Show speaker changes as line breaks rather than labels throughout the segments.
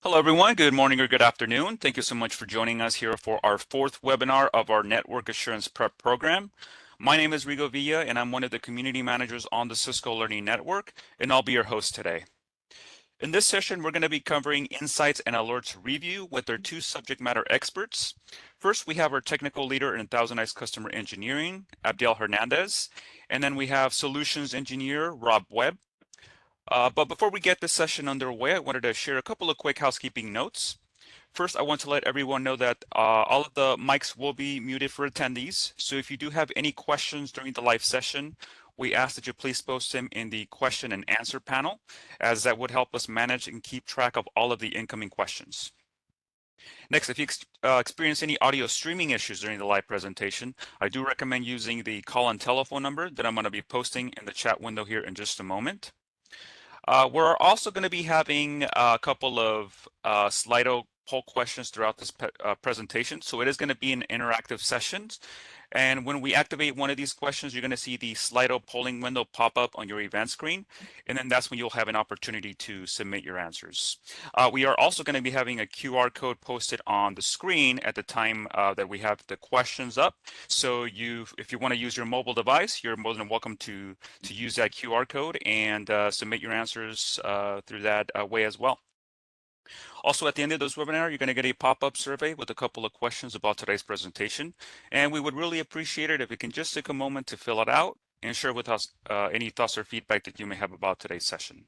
Hello, everyone. Good morning or good afternoon. Thank you so much for joining us here for our fourth webinar of our Network Assurance Prep program. My name is Rigo Villa, and I'm one of the community managers on the Cisco Learning Network, and I'll be your host today. In this session, we're going to be covering Insights and Alerts Review with our two subject matter experts. First, we have our technical leader in ThousandEyes Customer Engineering, Abdiel Hernandez, and then we have Solutions Engineer, Rob Webb. But before we get this session underway, I wanted to share a couple of quick housekeeping notes. First, I want to let everyone know that all of the mics will be muted for attendees. So if you do have any questions during the live session, we ask that you please post them in the question and answer panel, as that would help us manage and keep track of all of the incoming questions. Next, if you experience any audio streaming issues during the live presentation, I do recommend using the call-in telephone number that I'm going to be posting in the chat window here in just a moment. We're also going to be having a couple of Slido poll questions throughout this presentation. So it is going to be an interactive session. And when we activate one of these questions, you're going to see the Slido polling window pop up on your event screen. And then that's when you'll have an opportunity to submit your answers. We are also going to be having a QR code posted on the screen at the time that we have the questions up. So if you want to use your mobile device, you're more than welcome to use that QR code and submit your answers through that way as well. Also, at the end of this webinar, you're going to get a pop-up survey with a couple of questions about today's presentation. And we would really appreciate it if you can just take a moment to fill it out and share with us any thoughts or feedback that you may have about today's session.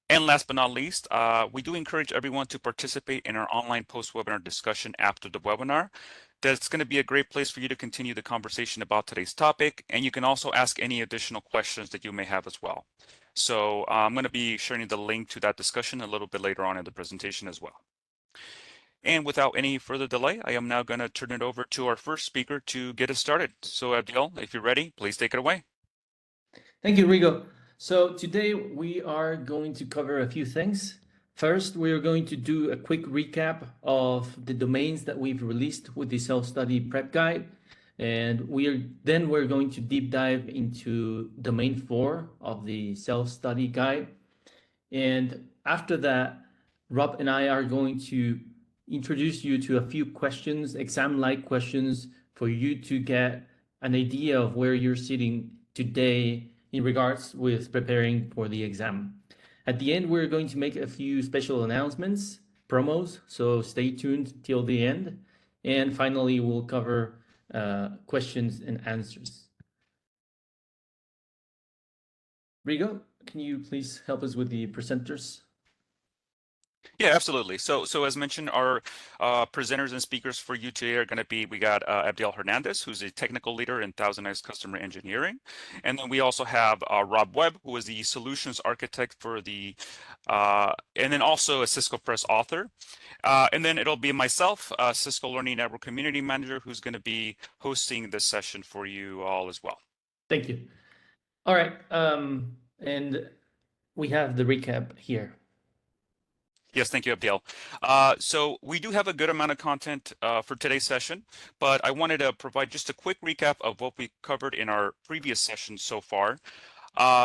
And last but not least, we do encourage everyone to participate in our online post-webinar discussion after the webinar. That's going to be a great place for you to continue the conversation about today's topic. And you can also ask any additional questions that you may have as well. So I'm going to be sharing the link to that discussion a little bit later on in the presentation as well. And without any further delay, I am now going to turn it over to our first speaker to get us started. So Abdiel, if you're ready, please take it away.
Thank you, Rigo. So today we are going to cover a few things. First, we are going to do a quick recap of the domains that we've released with the self-study prep guide. And we're going to deep dive into domain 4 of the self-study guide. And after that, Rob and I are going to introduce you to a few questions, exam-like questions, for you to get an idea of where you're sitting today in regards with preparing for the exam. At the end, we're going to make a few special announcements, promos, so stay tuned till the end. And finally, we'll cover questions and answers. Rigo, can you please help us with the presenters?
Yeah, absolutely. So as mentioned, our presenters and speakers for you today are going to be, we got Abdiel Hernandez, who's a technical leader in ThousandEyes Customer Engineering. And then we also have Rob Webb, who is the solutions architect for the, and then also a Cisco Press author. And then it'll be myself, Cisco Learning Network Community Manager, who's going to be hosting this session for you all as well.
Thank you. All right. And we have the recap here.
Yes, thank you, Abdiel. So we do have a good amount of content for today's session, but I wanted to provide just a quick recap of what we covered in our previous sessions so far.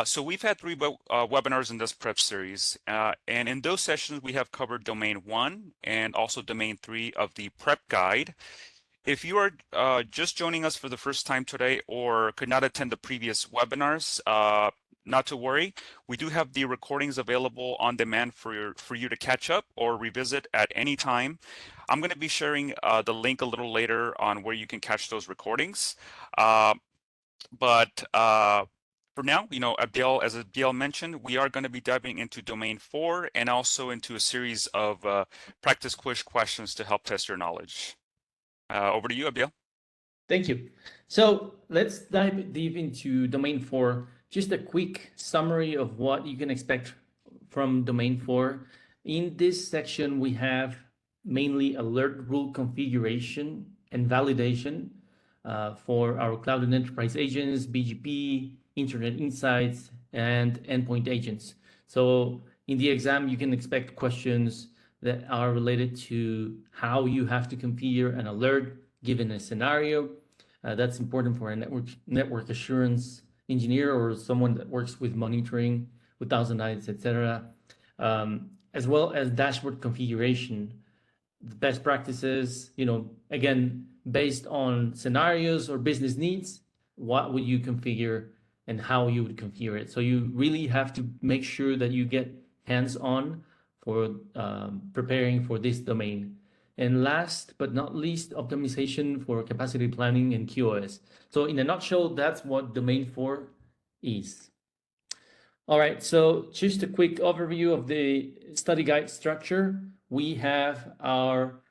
So we've had 3 webinars in this prep series, and in those sessions, we have covered domain 1 and also domain 3 of the prep guide. If you are just joining us for the first time today or could not attend the previous webinars, not to worry. We do have the recordings available on demand for you to catch up or revisit at any time. I'm going to be sharing the link a little later on where you can catch those recordings. But for now, Abdiel, as Abdiel mentioned, we are going to be diving into domain 4 and also into a series of practice quiz questions to help test your knowledge. Over to you, Abdiel.
Thank you. So let's dive deep into domain 4. Just a quick summary of what you can expect from domain 4. In this section, we have mainly alert rule configuration and validation for our cloud and enterprise agents, BGP, Internet Insights, and endpoint agents. So in the exam, you can expect questions that are related to how you have to configure an alert given a scenario. That's important for a network assurance engineer or someone that works with monitoring, with ThousandEyes, etc. as well as dashboard configuration, the best practices, again, based on scenarios or business needs, what would you configure and how you would configure it. So you really have to make sure that you get hands-on for preparing for this domain. And last but not least, optimization for capacity planning and QoS. So in a nutshell, that's what domain 4 is. All right, so just a quick overview of the study guide structure. We have our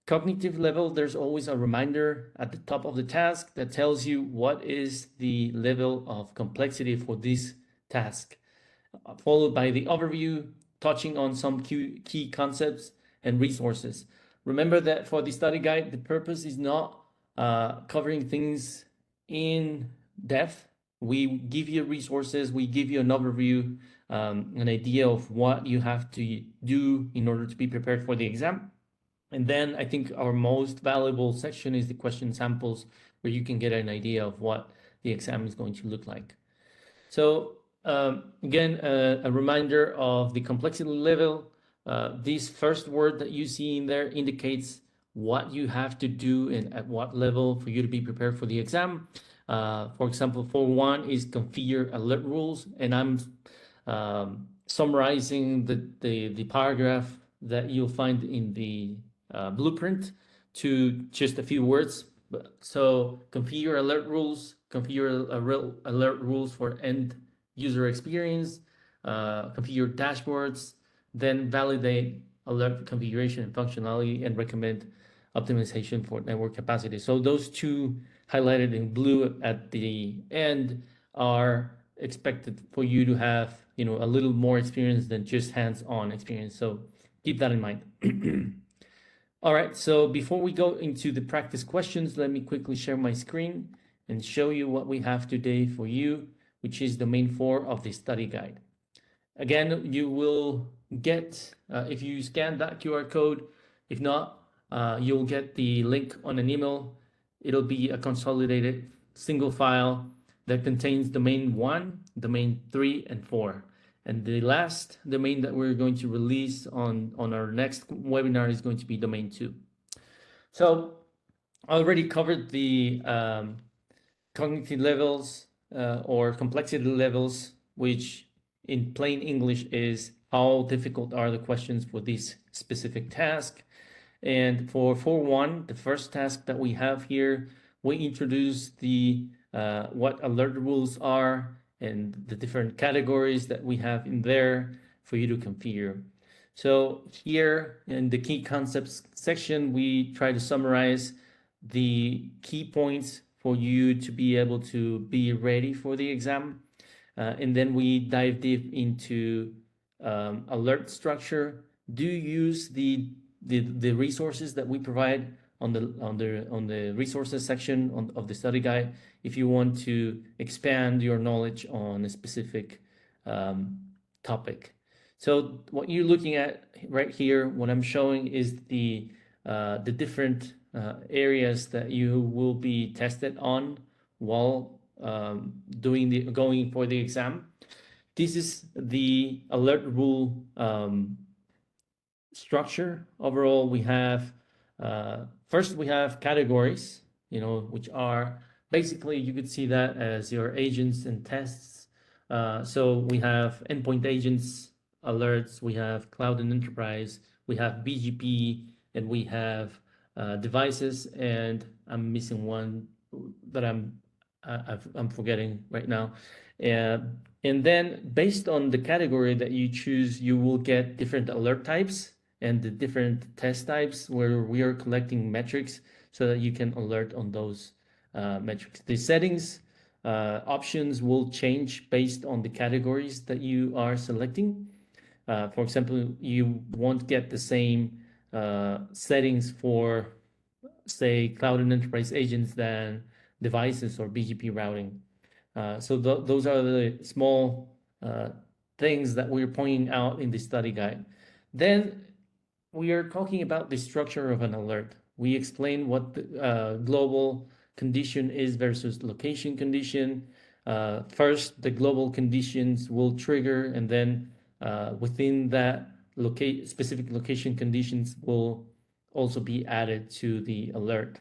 cognitive level. There's always a reminder at the top of the task that tells you what is the level of complexity for this task, followed by the overview, touching on some key concepts and resources. Remember that for the study guide, the purpose is not covering things in depth. We give you resources, we give you an overview, an idea of what you have to do in order to be prepared for the exam. And then I think our most valuable section is the question samples, where you can get an idea of what the exam is going to look like. So again, a reminder of the complexity level. This first word that you see in there indicates what you have to do and at what level for you to be prepared for the exam. For example, 4.1 is configure alert rules, and I'm summarizing the paragraph that you'll find in the blueprint to just a few words. So configure alert rules, configure alert rules for end user experience, configure dashboards, then validate alert configuration and functionality, and recommend optimization for network capacity. So those two highlighted in blue at the end are expected for you to have, a little more experience than just hands-on experience. So keep that in mind. All right, so before we go into the practice questions, let me quickly share my screen and show you what we have today for you, which is domain 4 of the study guide. Again, you will get, if you scan that QR code, if not, you'll get the link on an email. It'll be a consolidated single file that contains domain 1, domain 3, and 4. And the last domain that we're going to release on our next webinar is going to be domain 2. So I already covered the cognitive levels or complexity levels, which in plain English is how difficult are the questions for this specific task. And for 4.1, the first task that we have here, we introduce the what alert rules are and the different categories that we have in there for you to configure. So here in the key concepts section, we try to summarize the key points for you to be able to be ready for the exam. And then we dive deep into alert structure. Do use the resources that we provide on the resources section of the study guide if you want to expand your knowledge on a specific topic. So what you're looking at right here, what I'm showing is the different areas that you will be tested on while going for the exam. This is the alert rule structure. Overall, we have first we have categories, which are basically, you could see that as your agents and tests. So we have endpoint agents, alerts, we have cloud and enterprise, we have BGP, and we have devices, and I'm missing one that I'm forgetting right now. And then based on the category that you choose, you will get different alert types and the different test types where we are collecting metrics so that you can alert on those metrics. The settings options will change based on the categories that you are selecting. For example, you won't get the same settings for, say, cloud and enterprise agents than devices or BGP routing. So those are the small things that we're pointing out in the study guide. Then we are talking about the structure of an alert. We explain what the global condition is versus location condition. First, the global conditions will trigger, and then within that specific location conditions will also be added to the alert.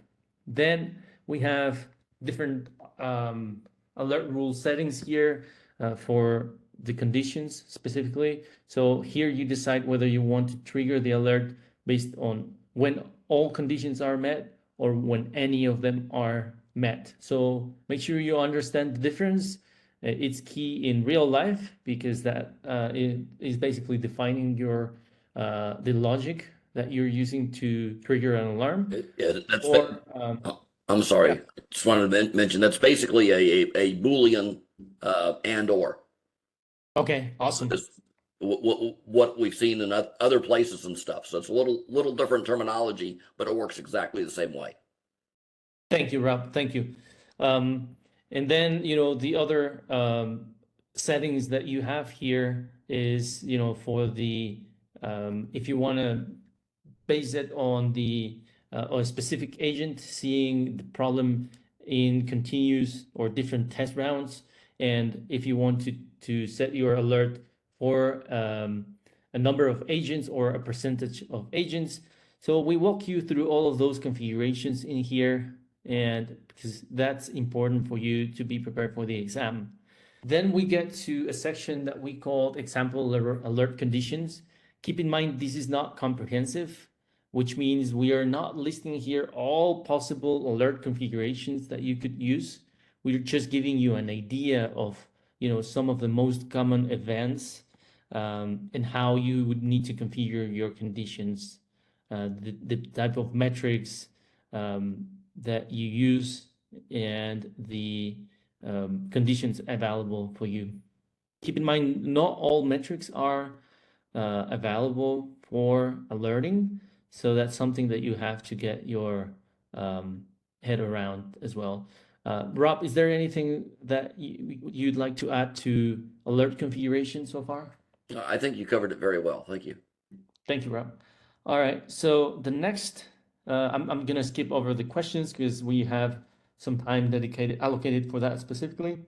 Then we have different alert rule settings here for the conditions specifically. So here you decide whether you want to trigger the alert based on when all conditions are met or when any of them are met. So make sure you understand the difference. It's key in real life because that is basically defining your the logic that you're using to trigger an alarm.
Yeah,
Or
I'm sorry.
yeah.
Just wanted to mention that's basically a Boolean and or.
Okay, awesome.
What we've seen in other places and stuff. So it's a little different terminology, but it works exactly the same way.
Thank you, Rob. Thank you. And then, you know, the other settings that you have here is, you know, for the, if you want to base it on the, or a specific agent seeing the problem in continuous or different test rounds. And if you want to set your alert for a number of agents or a percentage of agents. So we walk you through all of those configurations in here, and because that's important for you to be prepared for the exam. Then we get to a section that we call example alert conditions. Keep in mind, this is not comprehensive, which means we are not listing here all possible alert configurations that you could use. We're just giving you an idea of, you know, some of the most common events and how you would need to configure your conditions, the type of metrics that you use, and the conditions available for you. Keep in mind, not all metrics are available for alerting, so that's something that you have to get your head around as well. Rob, is there anything that you'd like to add to alert configuration so far?
I think you covered it very well. Thank you.
Thank you, Rob. All right, so the next, I'm gonna skip over the questions because we have some time allocated for that specifically.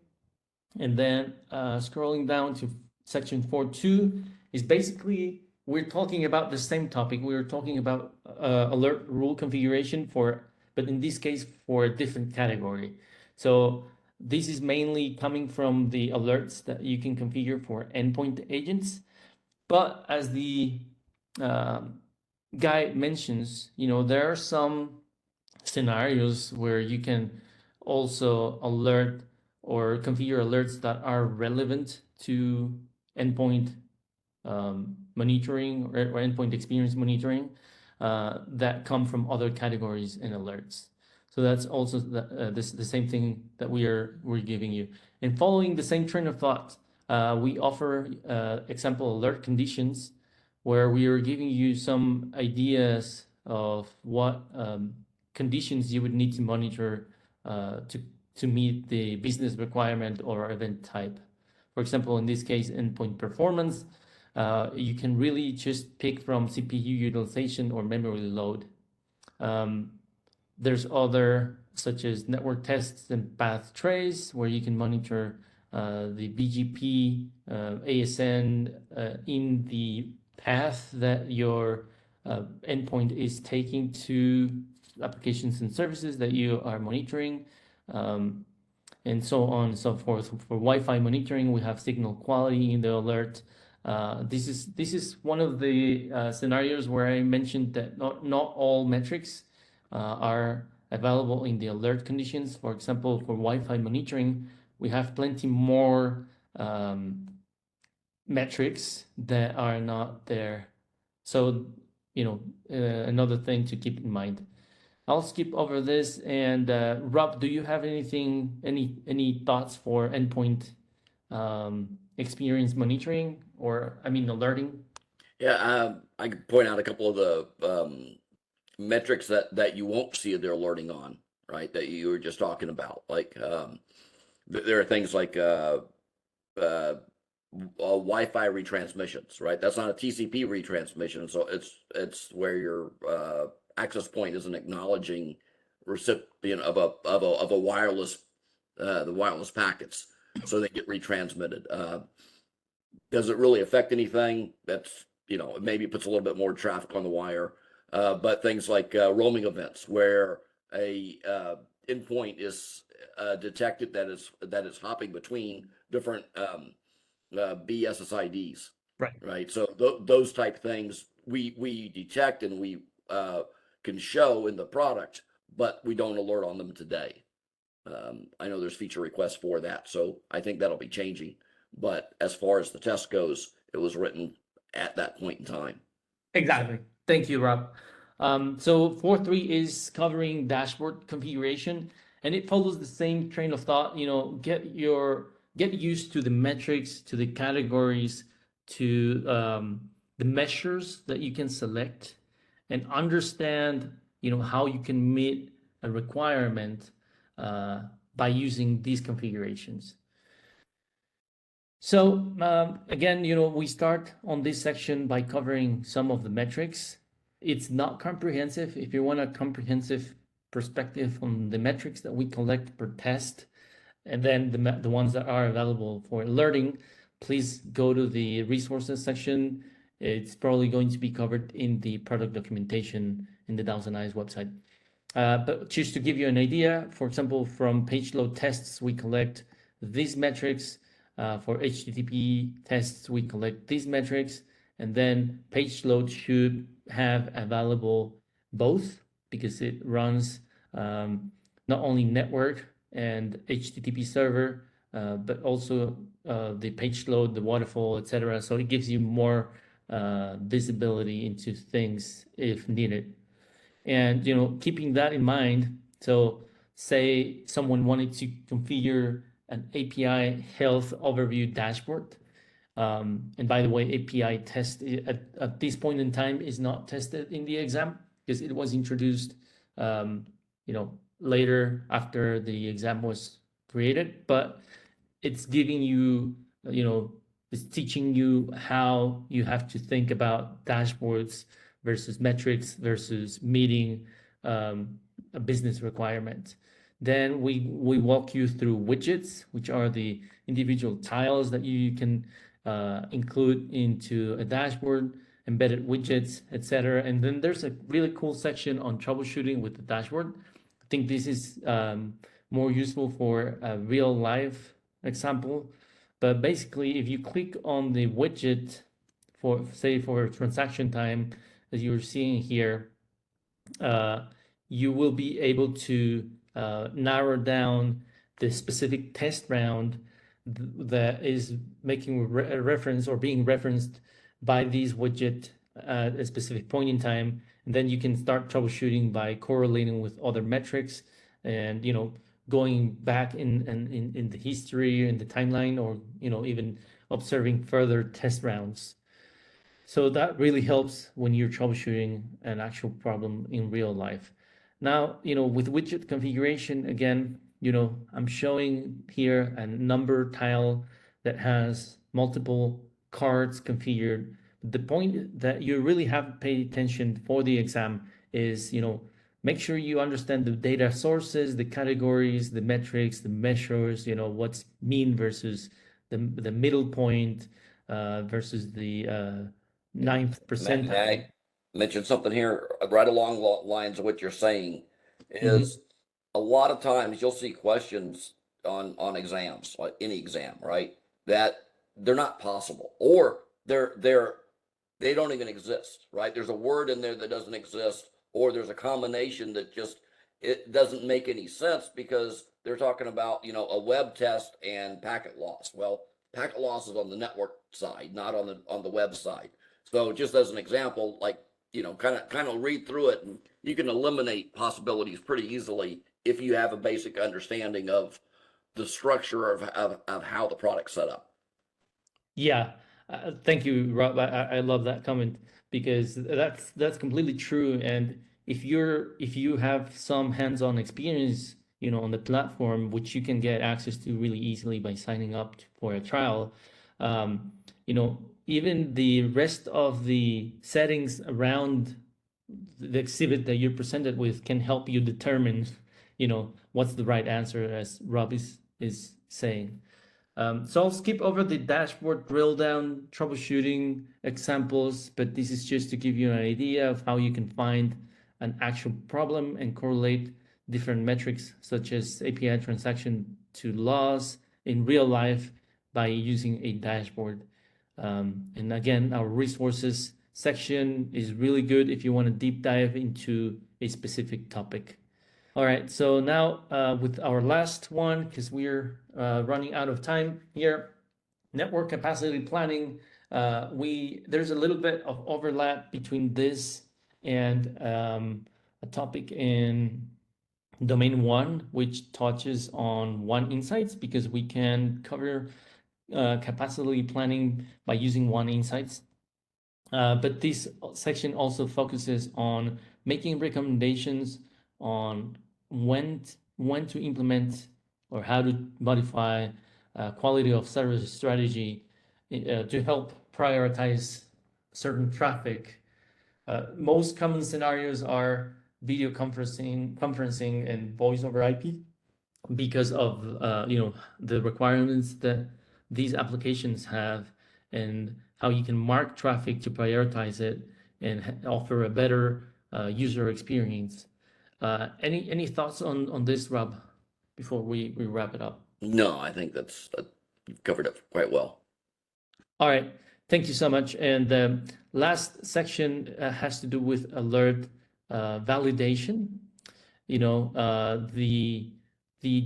And then scrolling down to section 4.2 is basically, we're talking about the same topic. We're talking about alert rule configuration but in this case for a different category. So this is mainly coming from the alerts that you can configure for endpoint agents. But as the guy mentions, you know, there are some scenarios where you can also alert or configure alerts that are relevant to endpoint monitoring or endpoint experience monitoring that come from other categories and alerts. So that's also the same thing that we're giving you. And following the same train of thought, we offer example alert conditions where we are giving you some ideas of what conditions you would need to monitor to meet the business requirement or event type. For example, in this case, endpoint performance, you can really just pick from CPU utilization or memory load. There's other such as network tests and path trace where you can monitor the BGP, ASN in the path that your endpoint is taking to applications and services that you are monitoring, and so on and so forth. For Wi-Fi monitoring, we have signal quality in the alert. This is one of the scenarios where I mentioned that not all metrics are available in the alert conditions. For example, for Wi-Fi monitoring, we have plenty more metrics that are not there. So, you know, another thing to keep in mind. I'll skip over this. And Rob, do you have any thoughts for endpoint experience monitoring, or I mean alerting?
Yeah, I could point out a couple of the metrics that you won't see the alerting on, right? That you were just talking about. Like there are things like Wi-Fi retransmissions, right? That's not a TCP retransmission, so it's where your access point isn't acknowledging recipient of a wireless the wireless packets, so they get retransmitted. Does it really affect anything? That's maybe puts a little bit more traffic on the wire. But things like roaming events where a endpoint is detected that is hopping between different BSSIDs. Right. So those type things we detect and we can show in the product, but we don't alert on them today. I know there's feature requests for that, so I think that'll be changing. But as far as the test goes, it was written at that point in time.
Exactly. Thank you, Rob. So 4.3 is covering dashboard configuration, and it follows the same train of thought. Get used to the metrics, to the categories, to the measures that you can select, and understand how you can meet a requirement by using these configurations. So again, we start on this section by covering some of the metrics. It's not comprehensive. If you want a comprehensive perspective on the metrics that we collect per test, and then the ones that are available for alerting, please go to the resources section. It's probably going to be covered in the product documentation in the ThousandEyes website. But just to give you an idea, for example, from page load tests, we collect these metrics. For HTTP tests, we collect these metrics, and then page load should have available both, because it runs not only network and HTTP server, but also the page load, the waterfall, etc. So it gives you more visibility into things if needed. And keeping that in mind, so say someone wanted to configure an API health overview dashboard. And by the way, API test at this point in time is not tested in the exam, because it was introduced later after the exam was created, but it's giving you, it's teaching you how you have to think about dashboards versus metrics versus meeting a business requirement. Then we walk you through widgets, which are the individual tiles that you can include into a dashboard, embedded widgets, etc. And then there's a really cool section on troubleshooting with the dashboard. I think this is more useful for a real life example. But basically, if you click on the widget for transaction time, as you're seeing here, you will be able to narrow down the specific test round that is making a reference or being referenced by these widget at a specific point in time. And then you can start troubleshooting by correlating with other metrics and, going back in the history, in the timeline, or, even observing further test rounds. So that really helps when you're troubleshooting an actual problem in real life. Now, with widget configuration, again, I'm showing here a number tile that has multiple cards configured. The point that you really have to pay attention for the exam is, make sure you understand the data sources, the categories, the metrics, the measures, what's mean versus the middle point versus the ninth percentile.
May I mention something here right along the lines of what you're saying is a lot of times you'll see questions on exams, like any exam, right? That they're not possible, or they don't even exist, right? There's a word in there that doesn't exist, or there's a combination that just, it doesn't make any sense because they're talking about, a web test and packet loss. Well, packet loss is on the network side, not on the web side. So just as an example, like, kind of read through it, and you can eliminate possibilities pretty easily if you have a basic understanding of the structure of how the product's set up.
Yeah, thank you, Rob. I love that comment, because that's completely true. And if you have some hands-on experience, on the platform, which you can get access to really easily by signing up for a trial, even the rest of the settings around the exhibit that you're presented with can help you determine, what's the right answer, as Rob is saying. So I'll skip over the dashboard drill down troubleshooting examples, but this is just to give you an idea of how you can find an actual problem and correlate different metrics such as API transaction to loss in real life by using a dashboard. And again, our resources section is really good if you want to deep dive into a specific topic. All right, so now with our last one, because we're running out of time here, network capacity planning. There's a little bit of overlap between this and a topic in domain 1, which touches on One Insights, because we can cover capacity planning by using One Insights. But this section also focuses on making recommendations on when to implement or how to modify quality of service strategy to help prioritize certain traffic. Most common scenarios are video conferencing and voice over IP because of the requirements that these applications have and how you can mark traffic to prioritize it and offer a better user experience. Any thoughts on this, Rob, before we wrap it up?
No, I think that's you've covered it quite well.
All right, thank you so much. And the last section has to do with alert validation. The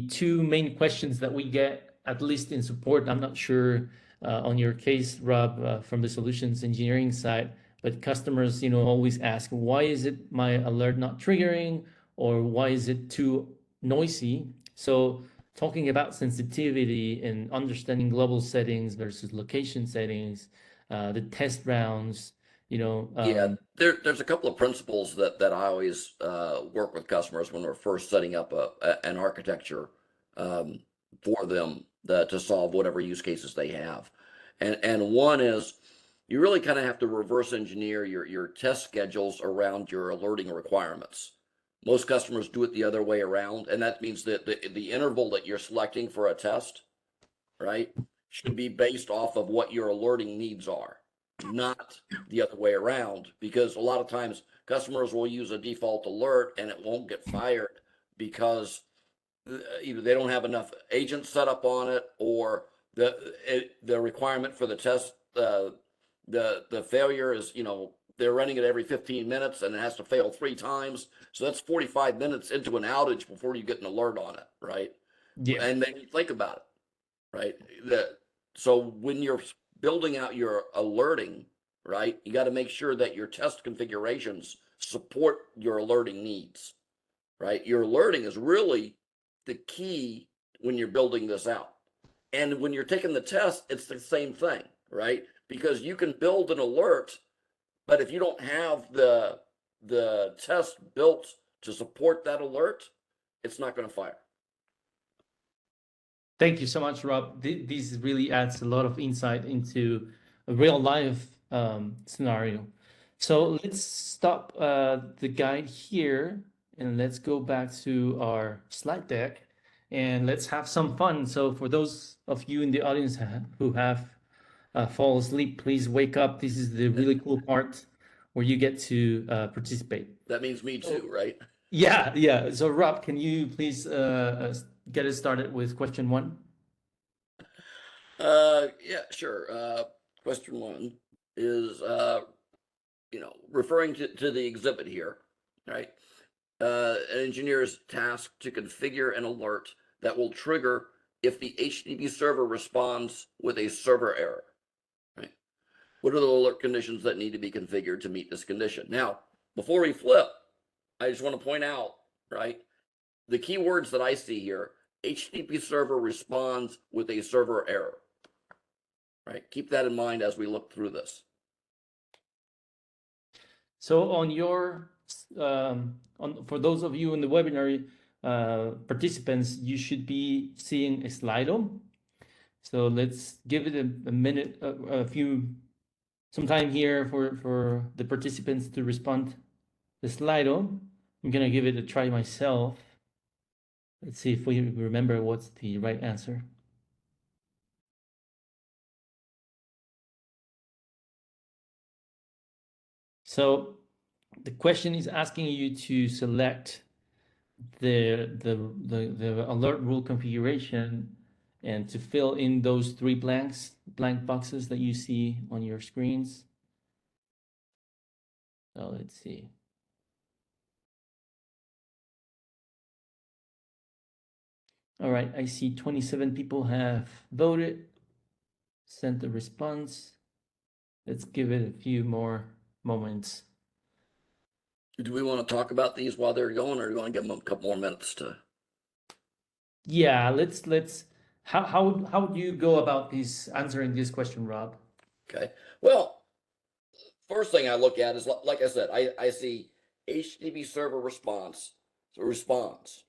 two main questions that we get, at least in support, I'm not sure on your case, Rob, from the solutions engineering side, but customers, always ask, why is it my alert not triggering, or why is it too noisy? So talking about sensitivity and understanding global settings versus location settings, the test rounds,
Yeah, there's a couple of principles that I always work with customers when we're first setting up an architecture for them to solve whatever use cases they have. And one is you really kind of have to reverse engineer your test schedules around your alerting requirements. Most customers do it the other way around, and that means that the interval that you're selecting for a test, right, should be based off of what your alerting needs are, not the other way around, because a lot of times customers will use a default alert and it won't get fired because either they don't have enough agents set up on it, or the requirement for the test, the failure is, they're running it every 15 minutes and it has to fail 3 times. So that's 45 minutes into an outage before you get an alert on it, right?
Yeah.
And then you think about it, right? So when you're building out your alerting, right, you got to make sure that your test configurations support your alerting needs, right? Your alerting is really the key when you're building this out. And when you're taking the test, it's the same thing, right? Because you can build an alert, but if you don't have the test built to support that alert, it's not going to fire.
Thank you so much, Rob. This really adds a lot of insight into a real life scenario. So let's stop the guide here and let's go back to our slide deck and let's have some fun. So for those of you in the audience who have fall asleep, please wake up. This is the really cool part where you get to participate.
That means me too, right?
Yeah. So Rob, can you please get us started with question 1?
Yeah, sure. Question 1 is, referring to the exhibit here, right? An engineer is tasked to configure an alert that will trigger if the HTTP server responds with a server error, right? What are the alert conditions that need to be configured to meet this condition? Now, before we flip, I just want to point out, right, the keywords that I see here: HTTP server responds with a server error, right? Keep that in mind as we look through this.
So on your, for those of you in the webinar participants, you should be seeing a Slido. So let's give it a minute, some time here for the participants to respond. The Slido, I'm gonna give it a try myself. Let's see if we remember what's the right answer. So the question is asking you to select the alert rule configuration and to fill in those three blank boxes that you see on your screens. So let's see. All right, I see 27 people have voted, sent a response. Let's give it a few more moments.
Do we want to talk about these while they're going, or do we want to give them a couple more minutes to?
Yeah, let's how do you go about answering this question, Rob?
Okay. Well, first thing I look at is, like I said, I see HTTP server response,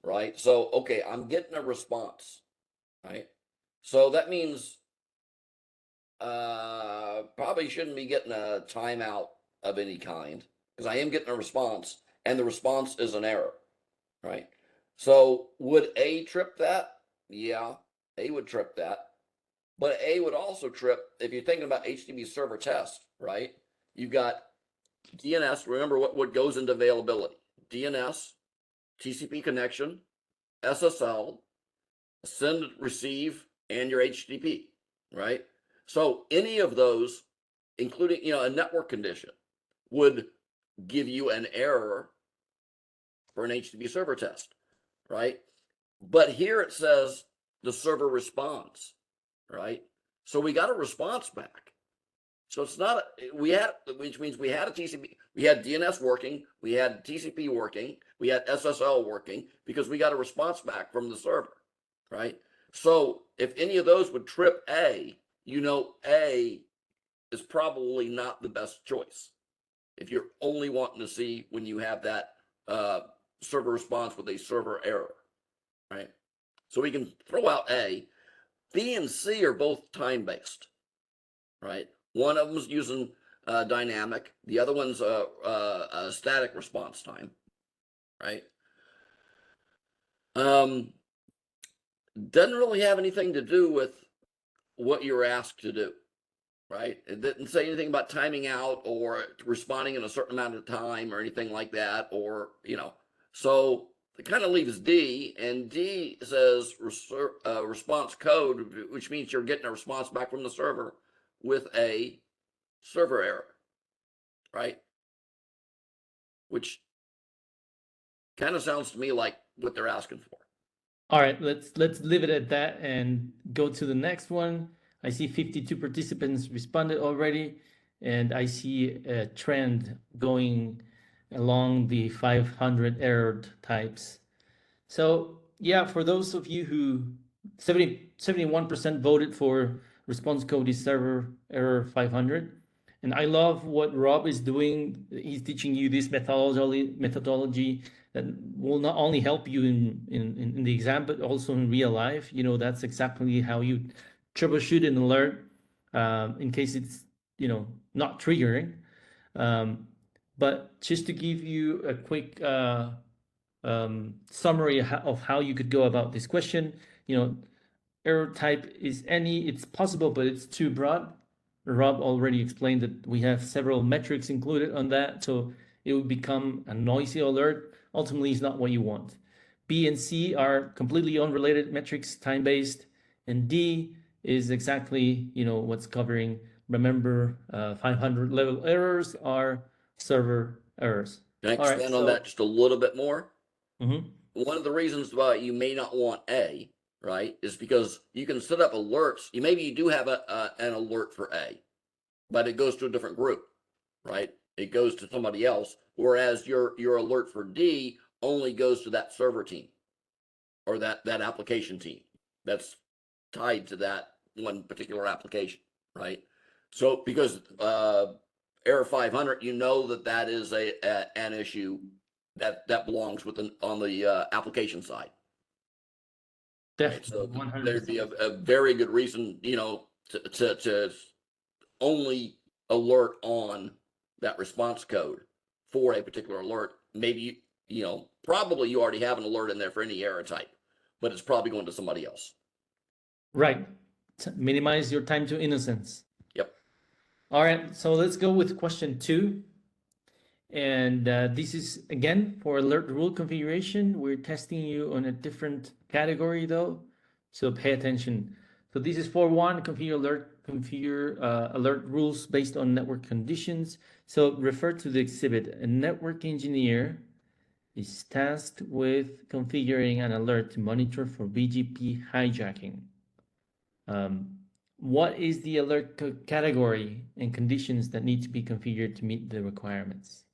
right? So, okay, I'm getting a response, right? So that means probably shouldn't be getting a timeout of any kind, because I am getting a response, and the response is an error, right? So would A trip that? Yeah, A would trip that. But A would also trip, if you're thinking about HTTP server test, right? You've got DNS, remember what goes into availability. DNS, TCP connection, SSL, send, receive, and your HTTP, right? So any of those, including, a network condition, would give you an error for an HTTP server test, right? But here it says the server responds, right? So we got a response back. So it's not, which means we had a TCP, we had DNS working, we had TCP working, we had SSL working, because we got a response back from the server, right? So if any of those would trip A, A is probably not the best choice. If you're only wanting to see when you have that server response with a server error, right? So we can throw out A. B and C are both time-based, right? One of them is using dynamic. The other one's a static response time, right? Doesn't really have anything to do with what you're asked to do, right? It didn't say anything about timing out or responding in a certain amount of time or anything like that, or, so it kind of leaves D, and D says response code, which means you're getting a response back from the server with a server error, right? Which kind of sounds to me like what they're asking for.
All right, let's leave it at that and go to the next one. I see 52 participants responded already, and I see a trend going along the 500 error types. So yeah, for those of you who 71% voted for response code is server error 500. And I love what Rob is doing. He's teaching you this methodology that will not only help you in the exam, but also in real life. That's exactly how you troubleshoot an alert in case it's, not triggering. But just to give you a quick summary of how you could go about this question, error type is any, it's possible, but it's too broad. Rob already explained that we have several metrics included on that, so it would become a noisy alert. Ultimately, it's not what you want. B and C are completely unrelated metrics, time-based, and D is exactly what's covering. Remember, 500 level errors are server errors.
Can I expand on that just a little bit more?
Mm-hmm.
One of the reasons why you may not want A, right, is because you can set up alerts. Maybe you do have an alert for A, but it goes to a different group, right? It goes to somebody else, whereas your alert for D only goes to that server team or that application team that's tied to that one particular application, right? So because error 500, that is an issue that belongs on the application side.
Definitely,
right? So
100%.
there'd be a very good reason, to only alert on that response code for a particular alert. Maybe, probably you already have an alert in there for any error type, but it's probably going to somebody else.
Right. Minimize your time to innocence.
Yep.
All right, so let's go with question 2. And this is, again, for alert rule configuration. We're testing you on a different category though, so pay attention. So this is for one, configure alert rules based on network conditions. So refer to the exhibit. A network engineer is tasked with configuring an alert to monitor for BGP hijacking. What is the alert category and conditions that need to be configured to meet the requirements?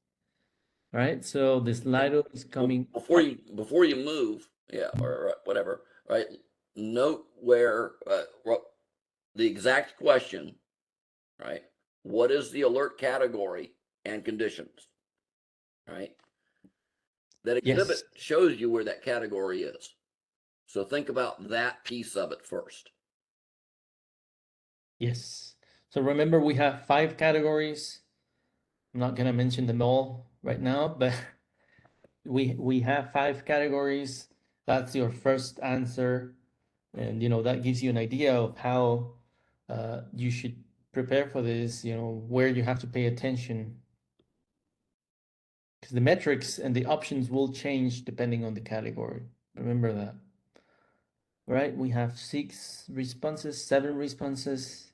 All right, so this Lido is coming.
Before you move, yeah, or whatever, right? Note where the exact question, right? What is the alert category and conditions, right? That exhibit shows you where that category is. So think about that piece of it first.
Yes. So remember, we have 5 categories. I'm not going to mention them all right now, but we have 5 categories. That's your first answer. And, that gives you an idea of how you should prepare for this, where you have to pay attention. Because the metrics and the options will change depending on the category. Remember that. All right, we have 6 responses, 7 responses.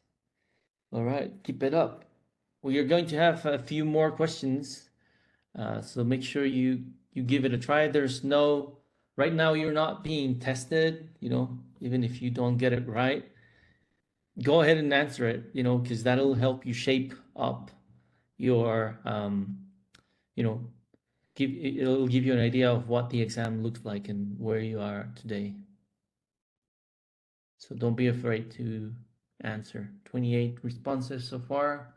All right, keep it up. We are going to have a few more questions, so make sure you give it a try. Right now you're not being tested, even if you don't get it right. Go ahead and answer it, because that'll help you shape up your, it'll give you an idea of what the exam looks like and where you are today. So don't be afraid to answer. 28 responses so far.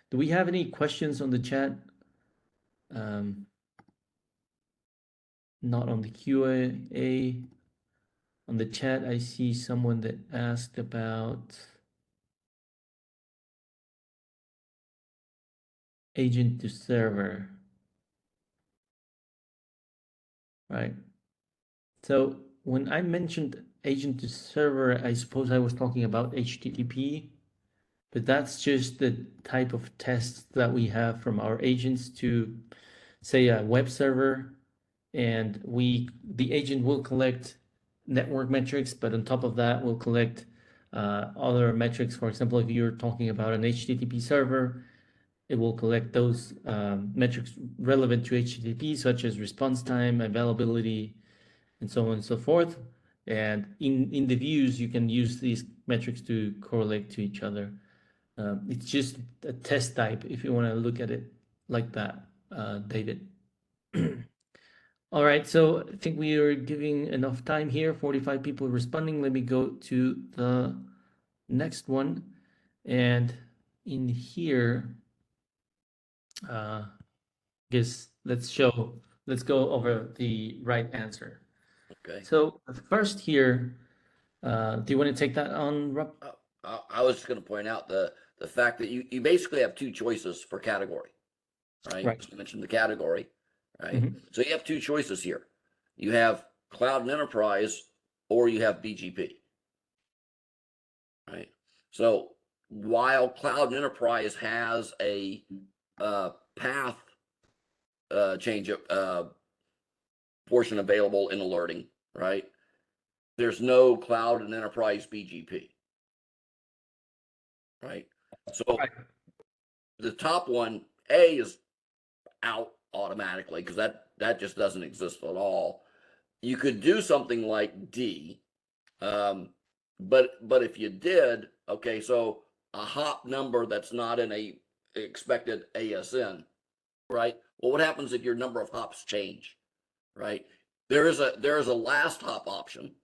Do we have any questions on the chat? Not on the QA. On the chat, I see someone that asked about agent to server. Right. So when I mentioned agent to server, I suppose I was talking about HTTP, but that's just the type of tests that we have from our agents to, say, a web server, and the agent will collect network metrics, but on top of that, we'll collect other metrics. For example, if you're talking about an HTTP server, it will collect those metrics relevant to HTTP, such as response time, availability, and so on and so forth. And in the views, you can use these metrics to correlate to each other. It's just a test type if you want to look at it like that, David. All right, so I think we are giving enough time here. 45 people responding. Let me go to the next one. And in here, guess let's go over the right answer.
Okay.
So first here, do you want to take that on, Rob?
I was just going to point out the fact that you basically have 2 choices for category, right?
Right.
So you mentioned the category, right?
Mhm.
So you have 2 choices here. You have cloud and enterprise, or you have BGP, right? So while cloud and enterprise has a path change portion available in alerting, right? There's no cloud and enterprise BGP, right? So the top one, A, is out automatically because that just doesn't exist at all. You could do something like D, but if you did, okay, so a hop number that's not in a expected ASN, right? Well, what happens if your number of hops change, right? There is a last hop option,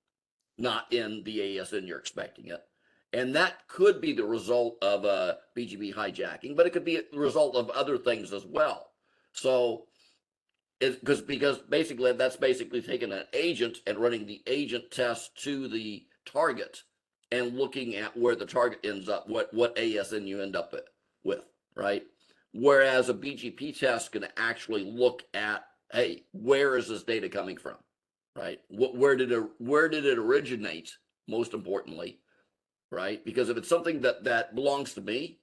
not in the ASN you're expecting it. And that could be the result of a BGP hijacking, but it could be the result of other things as well. So because basically that's basically taking an agent and running the agent test to the target and looking at where the target ends up, what ASN you end up with, right? Whereas a BGP test can actually look at, hey, where is this data coming from, right? Where did it originate? Most importantly, right? Because if it's something that belongs to me,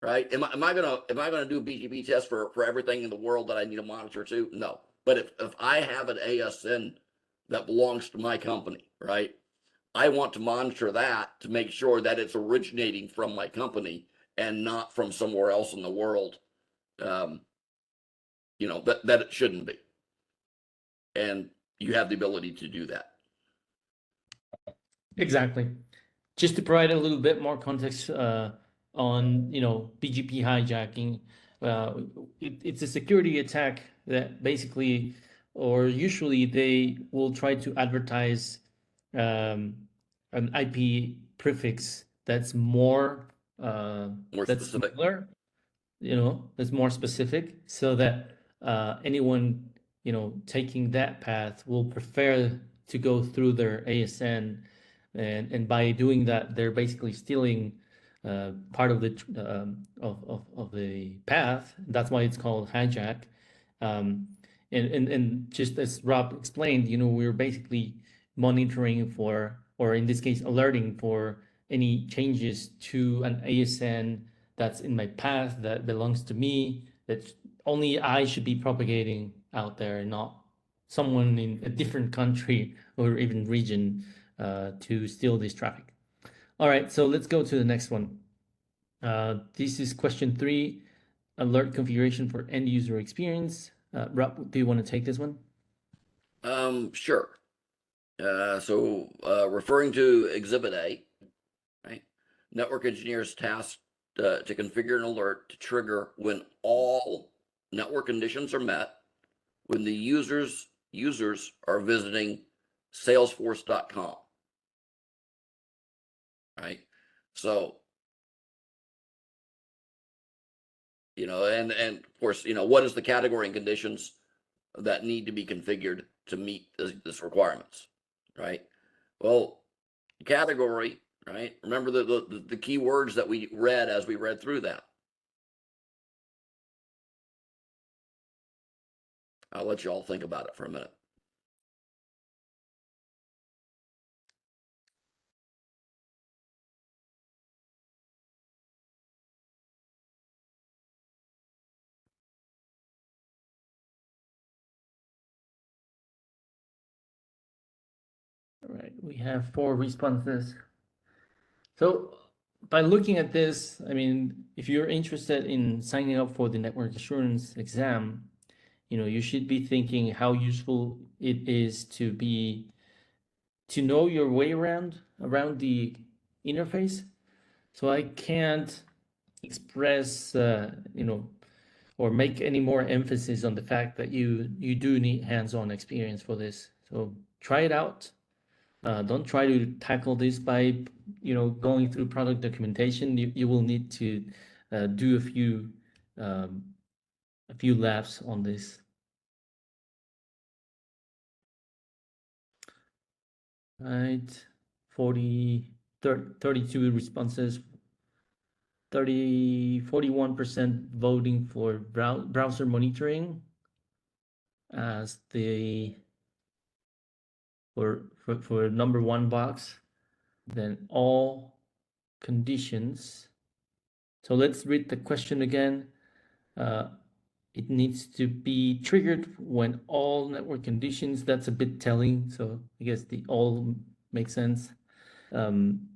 right? Am I gonna do BGP tests for everything in the world that I need to monitor to? No. But if I have an ASN that belongs to my company, right? I want to monitor that to make sure that it's originating from my company and not from somewhere else in the world. That it shouldn't be. And you have the ability to do that.
Exactly. Just to provide a little bit more context on BGP hijacking, it's a security attack that basically, or usually, they will try to advertise an IP prefix that's more that's
specific.
smaller, that's more specific, so that anyone taking that path will prefer to go through their ASN, and by doing that, they're basically stealing part of the of the path. That's why it's called hijack. And just as Rob explained, we're basically monitoring for, or in this case, alerting for any changes to an ASN that's in my path that belongs to me, that only I should be propagating out there, not someone in a different country or even region to steal this traffic. All right, so let's go to the next one. This is question 3, alert configuration for end user experience. Rob, do you want to take this one?
Sure. So referring to Exhibit A, right? Network engineers tasked to configure an alert to trigger when all network conditions are met, when the users are visiting salesforce.com, right? So, and of course, what is the category and conditions that need to be configured to meet this requirements, right? Well, category, right? Remember the key words that we read as we read through that. I'll let you all think about it for a minute.
All right, we have 4 responses. So by looking at this, I mean, if you're interested in signing up for the network assurance exam, you should be thinking how useful it is to know your way around the interface. So I can't express, or make any more emphasis on the fact that you do need hands-on experience for this. So try it out. Don't try to tackle this by going through product documentation. You will need to do a few laps on this. Right, 32 responses, 41% voting for browser monitoring as the for number 1 box. Then all conditions. So let's read the question again. It needs to be triggered when all network conditions. That's a bit telling, so I guess the all makes sense. And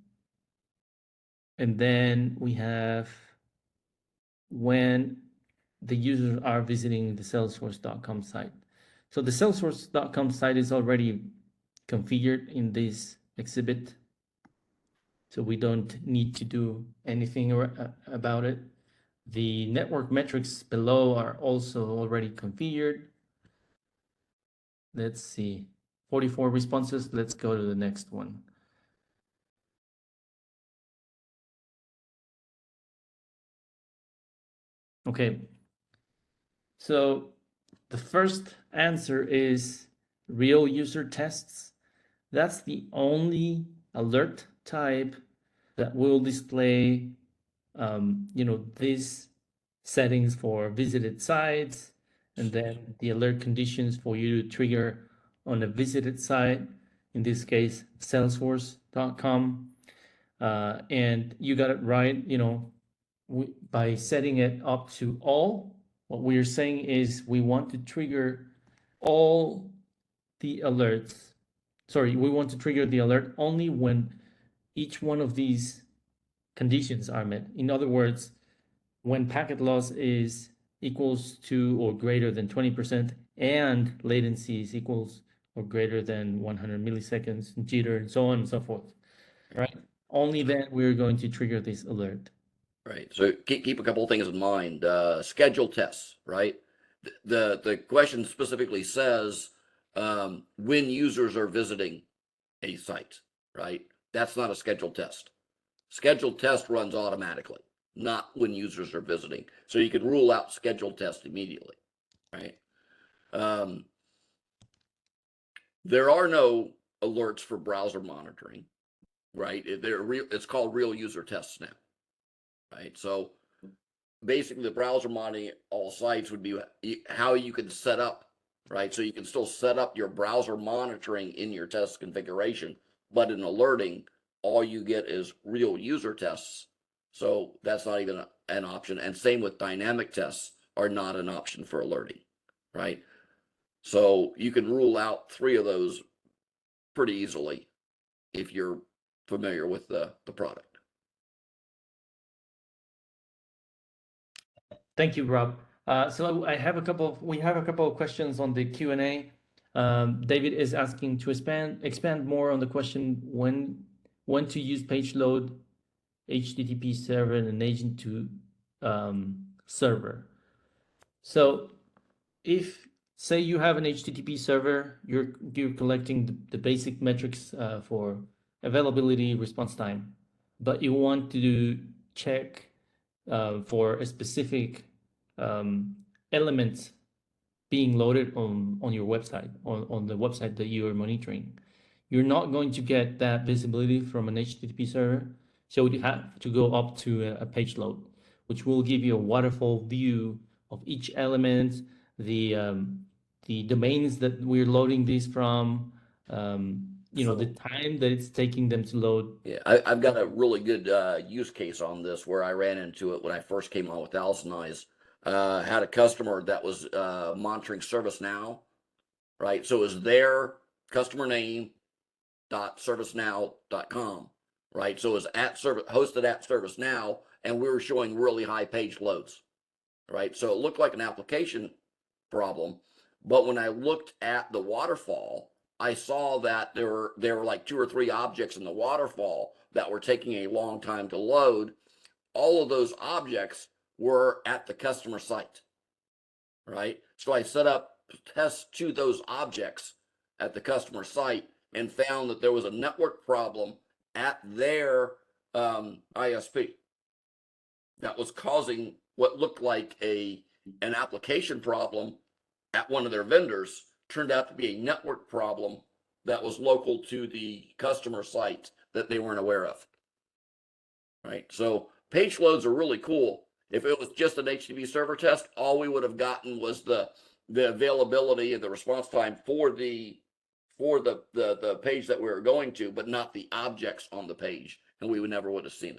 then we have when the users are visiting the salesforce.com site. So the salesforce.com site is already configured in this exhibit, so we don't need to do anything about it. The network metrics below are also already configured. Let's see, 44 responses. Let's go to the next one. Okay, so the first answer is real user tests. That's the only alert type that will display, these settings for visited sites, and then the alert conditions for you to trigger on a visited site, in this case, salesforce.com. And you got it right, by setting it up to all, what we're saying is we want to trigger all the alerts. Sorry, we want to trigger the alert only when each one of these conditions are met. In other words, when packet loss is equals to or greater than 20% and latency is equals or greater than 100 milliseconds, jitter, and so on and so forth, right? Only then we're going to trigger this alert.
Right. So keep a couple of things in mind. Schedule tests, right? The question specifically says when users are visiting a site, right? That's not a scheduled test. Scheduled test runs automatically, not when users are visiting. So you can rule out scheduled test immediately, right? There are no alerts for browser monitoring, right? It's called real user tests now, right? So basically the browser monitoring all sites would be how you can set up, right? So you can still set up your browser monitoring in your test configuration, but in alerting, all you get is real user tests. So that's not even an option. And same with dynamic tests are not an option for alerting, right? So you can rule out 3 of those pretty easily if you're familiar with the product.
Thank you, Rob. So we have a couple of questions on the Q&A. David is asking to expand more on the question when to use page load, HTTP server, and an agent to server. So if say you have an HTTP server, you're collecting the basic metrics for availability, response time, but you want to check for a specific element being loaded on your website, on the website that you are monitoring. You're not going to get that visibility from an HTTP server, so you have to go up to a page load, which will give you a waterfall view of each element, the domains that we're loading these from, the time that it's taking them to load.
Yeah, I've got a really good use case on this where I ran into it when I first came on with ThousandEyes. Had a customer that was monitoring ServiceNow, right? So it was their customer name .servicenow.com, right? So it was hosted at ServiceNow, and we were showing really high page loads, right? So it looked like an application problem, but when I looked at the waterfall, I saw that there were like 2 or 3 objects in the waterfall that were taking a long time to load. All of those objects were at the customer site, right? So I set up tests to those objects at the customer site and found that there was a network problem at their ISP that was causing what looked like an application problem at one of their vendors. Turned out to be a network problem that was local to the customer site that they weren't aware of, right? So page loads are really cool. If it was just an HTTP server test, all we would have gotten was the availability and the response time for the page that we were going to, but not the objects on the page, and we never would have seen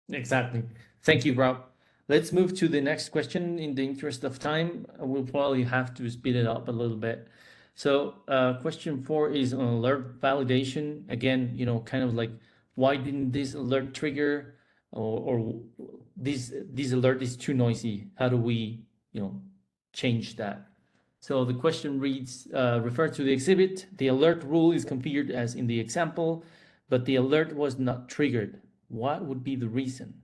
it.
Exactly. Thank you, Rob. Let's move to the next question in the interest of time. We'll probably have to speed it up a little bit. So question 4 is on alert validation. Again, kind of like, why didn't this alert trigger, or this alert is too noisy? How do we, change that? So the question reads, refer to the exhibit. The alert rule is configured as in the example, but the alert was not triggered. What would be the reason?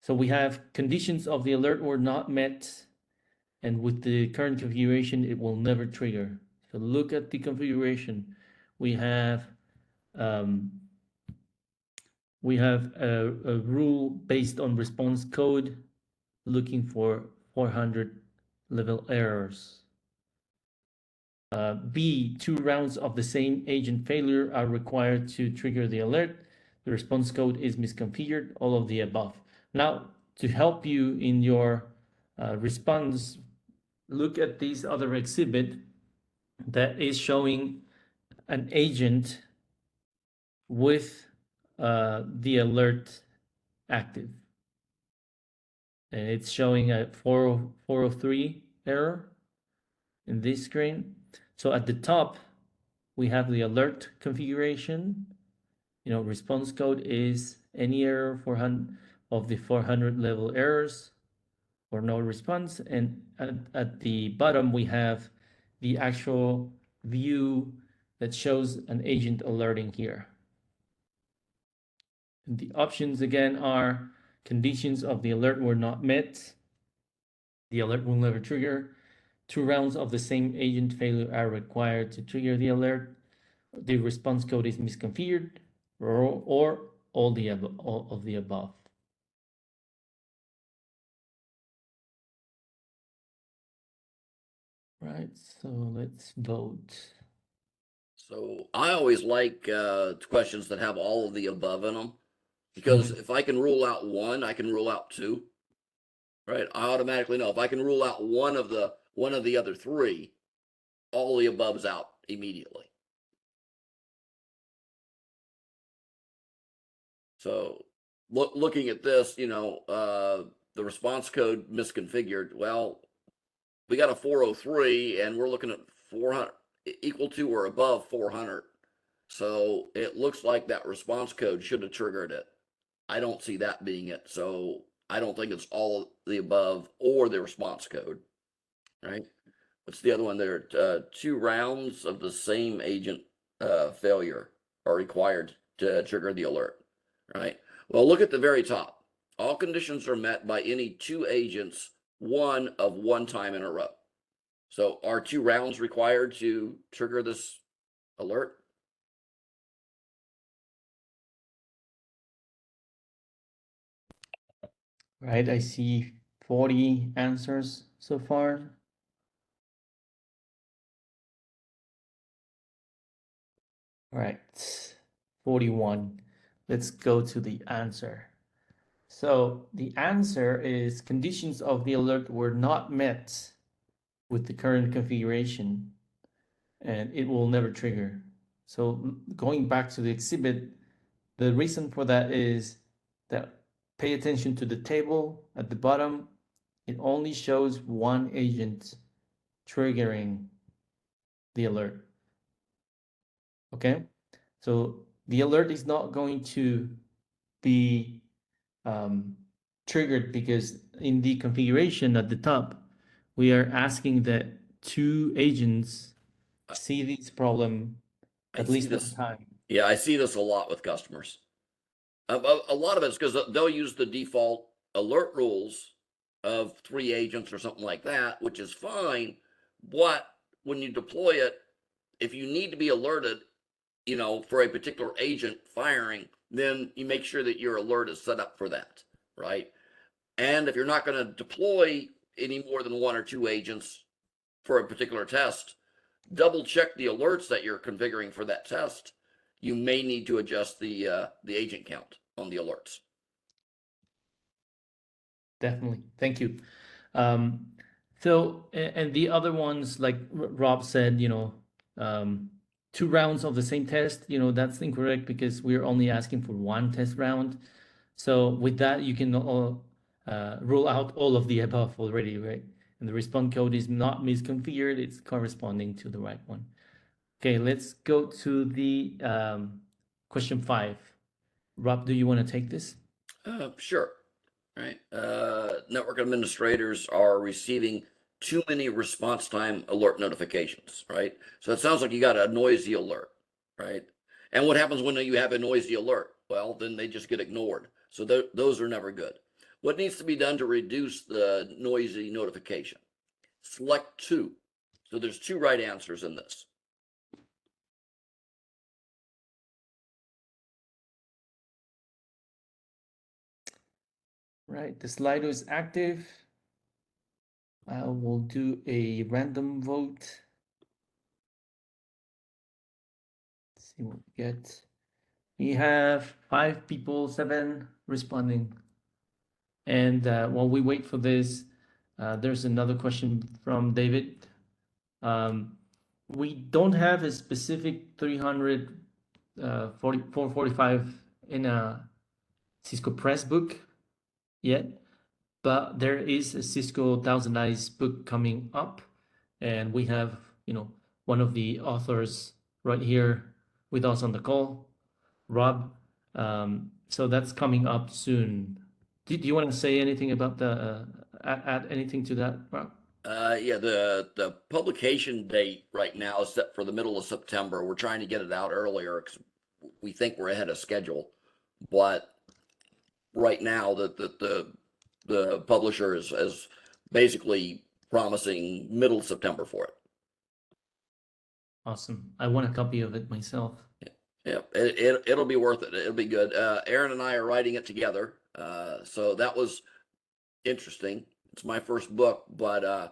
So we have conditions of the alert were not met, and with the current configuration, it will never trigger. So look at the configuration. We have a rule based on response code looking for 400 level errors. B, 2 rounds of the same agent failure are required to trigger the alert. The response code is misconfigured, all of the above. Now, to help you in your response, look at this other exhibit that is showing an agent with the alert active. And it's showing a 403 error in this screen. So at the top, we have the alert configuration. Response code is any error of the 400 level errors or no response. And at the bottom, we have the actual view that shows an agent alerting here. And the options again are conditions of the alert were not met. The alert will never trigger. 2 rounds of the same agent failure are required to trigger the alert. The response code is misconfigured, or all of the above. Right, so let's vote.
So I always like questions that have all of the above in them, because if I can rule out one, I can rule out two. Right? I automatically know if I can rule out one of the other three, all the above's out immediately. So looking at this, the response code misconfigured. Well, we got a 403 and we're looking at 400 equal to or above 400. So it looks like that response code should have triggered it. I don't see that being it. So I don't think it's all of the above or the response code, right? What's the other one there? 2 rounds of the same agent failure are required to trigger the alert, right? Well, look at the very top. All conditions are met by any 2 agents, one of one time in a row. So are 2 rounds required to trigger this alert?
Right, I see 40 answers so far. All right, 41. Let's go to the answer. So the answer is conditions of the alert were not met with the current configuration, and it will never trigger. So going back to the exhibit, the reason for that is that pay attention to the table at the bottom. It only shows one agent triggering the alert. Okay, so the alert is not going to be triggered because in the configuration at the top, we are asking that 2 agents see this problem at least one time.
Yeah, I see this a lot with customers. A lot of it's because they'll use the default alert rules of 3 agents or something like that, which is fine. But when you deploy it, if you need to be alerted, for a particular agent firing, then you make sure that your alert is set up for that, right? And if you're not going to deploy any more than 1 or 2 agents for a particular test, double check the alerts that you're configuring for that test. You may need to adjust the agent count on the alerts.
Definitely, thank you. So, and the other ones, like Rob said, 2 rounds of the same test, that's incorrect because we're only asking for 1 test round. So with that, you can rule out all of the above already, right? And the response code is not misconfigured, it's corresponding to the right one. Okay, let's go to the question 5. Rob, do you want to take this?
Sure. Right. Network administrators are receiving too many response time alert notifications, right? So it sounds like you got a noisy alert, right? And what happens when you have a noisy alert? Well, then they just get ignored. So those are never good. What needs to be done to reduce the noisy notification? Select 2. So there's 2 right answers in this.
Right, the Slido is active. I will do a random vote. Let's see what we get. We have 5 people, 7 responding. And while we wait for this, there's another question from David. We don't have a specific 445 in a Cisco Press book yet, but there is a Cisco ThousandEyes book coming up, and we have, one of the authors right here with us on the call, Rob. So that's coming up soon. Do you want to say anything about add anything to that, Rob?
Yeah, the publication date right now is set for the middle of September. We're trying to get it out earlier because we think we're ahead of schedule. But right now, the publisher is basically promising middle September for it.
Awesome. I want a copy of it myself.
Yeah, it'll be worth it. It'll be good. Aaron and I are writing it together. So that was interesting. It's my first book, but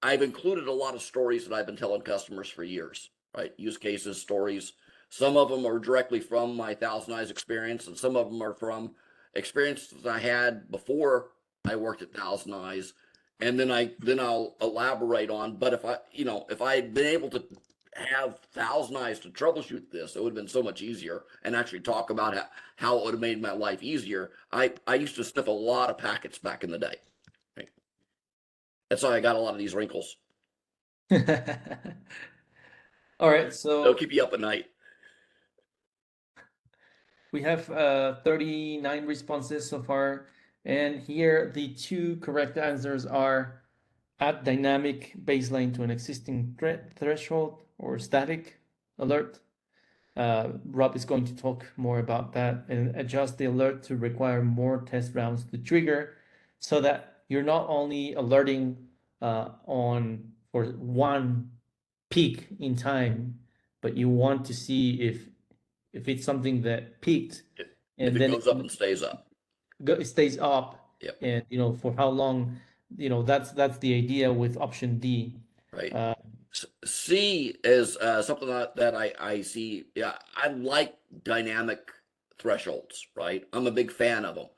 I've included a lot of stories that I've been telling customers for years, right? Use cases, stories. Some of them are directly from my ThousandEyes experience, and some of them are from experiences I had before I worked at ThousandEyes. And then I'll elaborate on. But if I had been able to have ThousandEyes to troubleshoot this, it would have been so much easier, and actually talk about how it would have made my life easier. I used to sniff a lot of packets back in the day. Right? That's how I got a lot of these wrinkles.
All right, so
They'll keep you up at night.
we have 39 responses so far, and here the two correct answers are add dynamic baseline to an existing threshold or static alert. Rob is going to talk more about that, and adjust the alert to require more test rounds to trigger, so that you're not only alerting for one peak in time, but you want to see if it's something that peaked and
If it
then
goes up and stays up.
it stays up.
Yep.
And for how long. That's the idea with option D.
Right. C is something that I see. Yeah, I like dynamic thresholds, right? I'm a big fan of them,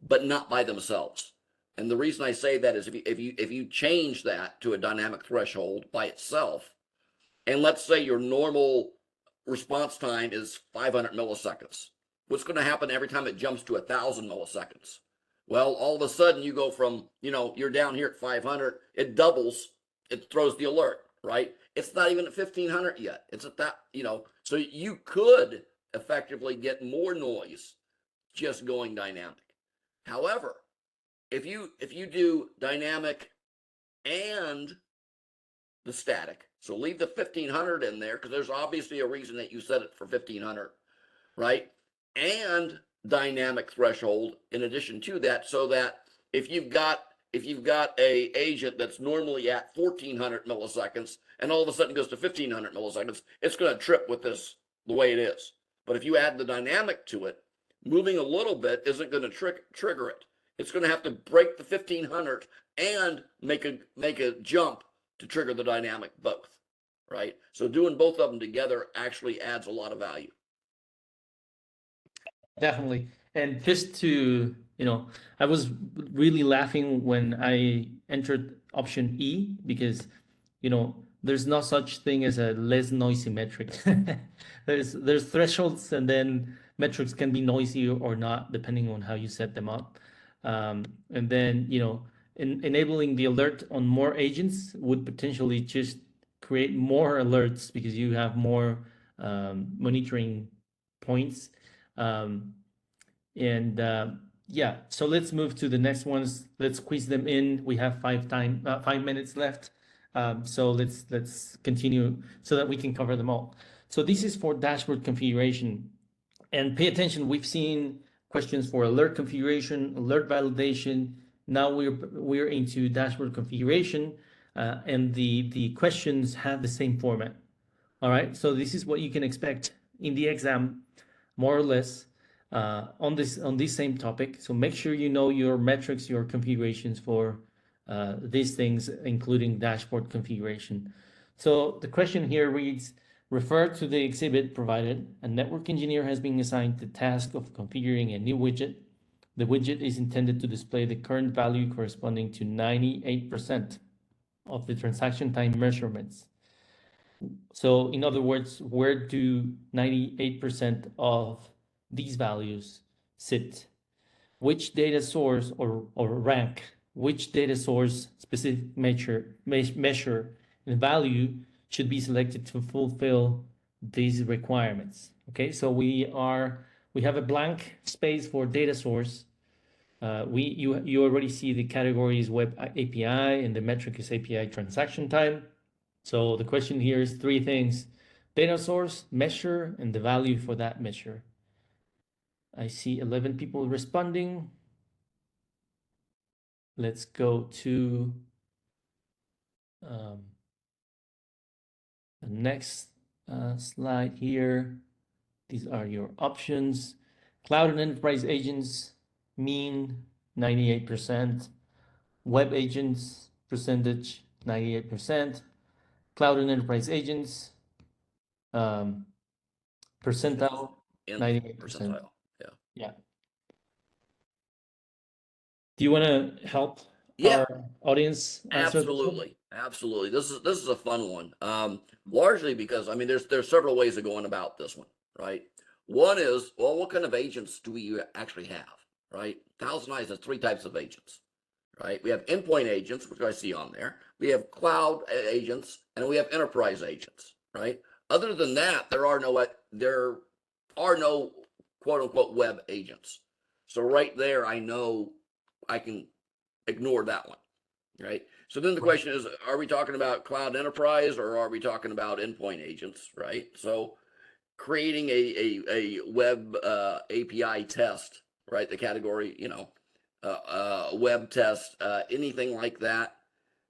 but not by themselves. And the reason I say that is if you change that to a dynamic threshold by itself, and let's say your normal response time is 500 milliseconds, what's going to happen every time it jumps to 1,000 milliseconds? Well, all of a sudden you go from, you're down here at 500, it doubles, it throws the alert, right? It's not even at 1,500 yet. It's at that, so you could effectively get more noise just going dynamic. However, if you do dynamic and the static, so leave the 1,500 in there, because there's obviously a reason that you set it for 1,500, right? And dynamic threshold in addition to that, so that if you've got a agent that's normally at 1,400 milliseconds and all of a sudden goes to 1,500 milliseconds, it's going to trip with this the way it is. But if you add the dynamic to it, moving a little bit isn't going to trigger it. It's going to have to break the 1,500 and make a jump to trigger the dynamic both, right? So doing both of them together actually adds a lot of value.
Definitely. And just to, I was really laughing when I entered option E, because, there's no such thing as a less noisy metric. There's thresholds, and then metrics can be noisy or not, depending on how you set them up. And then, enabling the alert on more agents would potentially just create more alerts, because you have more monitoring points. Yeah, so let's move to the next ones. Let's squeeze them in. We have 5 minutes left. So let's continue so that we can cover them all. So this is for dashboard configuration, and pay attention. We've seen questions for alert configuration, alert validation. Now we're into dashboard configuration, and the questions have the same format. All right, so this is what you can expect in the exam, more or less, on this same topic. So make sure you know your metrics, your configurations for these things, including dashboard configuration. So the question here reads, refer to the exhibit provided. A network engineer has been assigned the task of configuring a new widget. The widget is intended to display the current value corresponding to 98% of the transaction time measurements. So in other words, where do 98% of these values sit? Which data source or rank, which data source specific measure and value should be selected to fulfill these requirements? Okay, so we have a blank space for data source. You already see the categories web API and the metric is API transaction time. So the question here is three things: data source, measure, and the value for that measure. I see 11 people responding. Let's go to the next slide here. These are your options. Cloud and enterprise agents, mean 98%. Web agents, percentage 98%. Cloud and enterprise agents, percentile 98%.
Percentile. Yeah.
Yeah. Do you want to help
Yeah.
our audience answer this one?
Absolutely. Absolutely. This is a fun one. Largely because I mean there's several ways of going about this one, right? One is, well, what kind of agents do we actually have, right? ThousandEyes has three types of agents, right? We have endpoint agents, which I see on there. We have cloud agents, and we have enterprise agents, right? Other than that, there are no quote unquote web agents. So right there, I know I can ignore that one, right? So then the question is, are we talking about cloud enterprise or are we talking about endpoint agents, right? So creating a web API test, right? The category, web test, anything like that